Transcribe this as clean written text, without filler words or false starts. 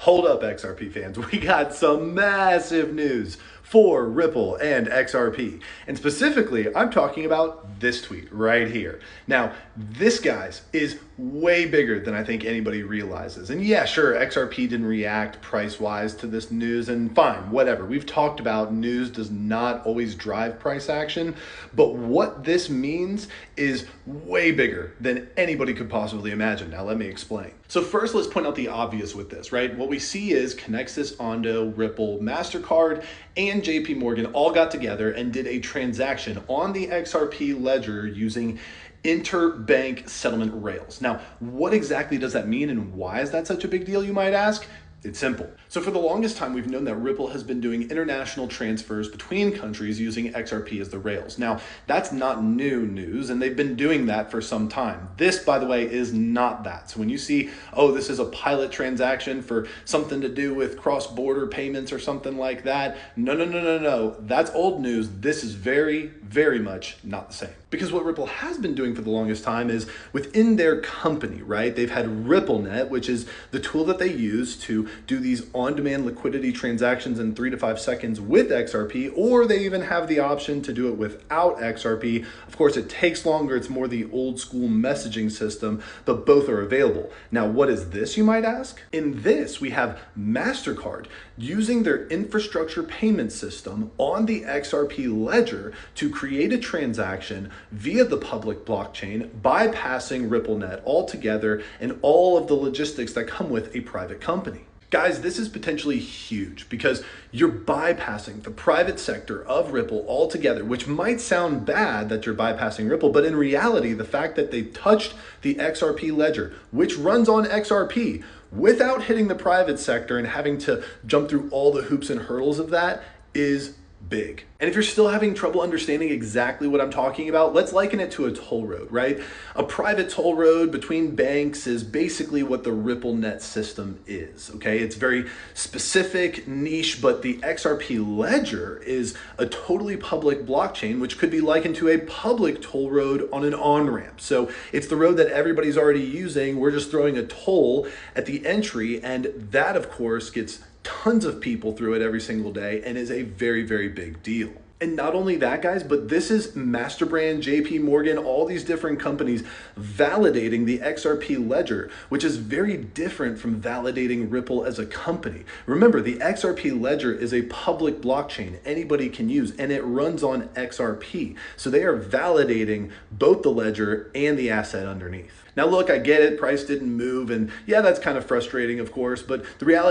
Hold up, XRP fans. We got some massive news for Ripple and XRP. And specifically, I'm talking about this tweet right here. Now, this, guys, is way bigger than I think anybody realizes. And yeah, sure, XRP didn't react price-wise to this news, and fine, whatever. We've talked about news does not always drive price action, but what this means is way bigger than anybody could possibly imagine. Now, let me explain. So first, let's point out the obvious with this, right? What we see is Connexus, Ondo, Ripple, MasterCard, and JP Morgan all got together and did a transaction on the XRP ledger using interbank settlement rails. Now, what exactly does that mean and why is that such a big deal, you might ask? It's simple. So for the longest time, we've known that Ripple has been doing international transfers between countries using XRP as the rails. Now, that's not new news, and they've been doing that for some time. This, by the way, is not that. So when you see, oh, this is a pilot transaction for something to do with cross-border payments or something like that, no. That's old news. This is very, very much not the same. Because what Ripple has been doing for the longest time is within their company, right? They've had RippleNet, which is the tool that they use to do these on-demand liquidity transactions in 3 to 5 seconds with XRP, or they even have the option to do it without XRP. Of course, it takes longer. It's more the old school messaging system, but both are available. Now, what is this, you might ask? In this, we have MasterCard using their infrastructure payment system on the XRP ledger to create a transaction via the public blockchain, bypassing RippleNet altogether and all of the logistics that come with a private company. Guys, this is potentially huge because you're bypassing the private sector of Ripple altogether, which might sound bad that you're bypassing Ripple, but in reality, the fact that they touched the XRP ledger, which runs on XRP, without hitting the private sector and having to jump through all the hoops and hurdles of that is big. And if you're still having trouble understanding exactly what I'm talking about, let's liken it to a toll road, right? A private toll road between banks is basically what the RippleNet system is, okay? It's very specific, niche, but the XRP ledger is a totally public blockchain, which could be likened to a public toll road on an on-ramp. So it's the road that everybody's already using. We're just throwing a toll at the entry, and that, of course, gets tons of people through it every single day and is a very, very big deal. And not only that, guys, but this is Masterbrand, JP Morgan, all these different companies validating the XRP ledger, which is very different from validating Ripple as a company. Remember, the XRP ledger is a public blockchain anybody can use, and it runs on XRP. So they are validating both the ledger and the asset underneath. Now, look, I get it. Price didn't move. And yeah, that's kind of frustrating, of course. But the reality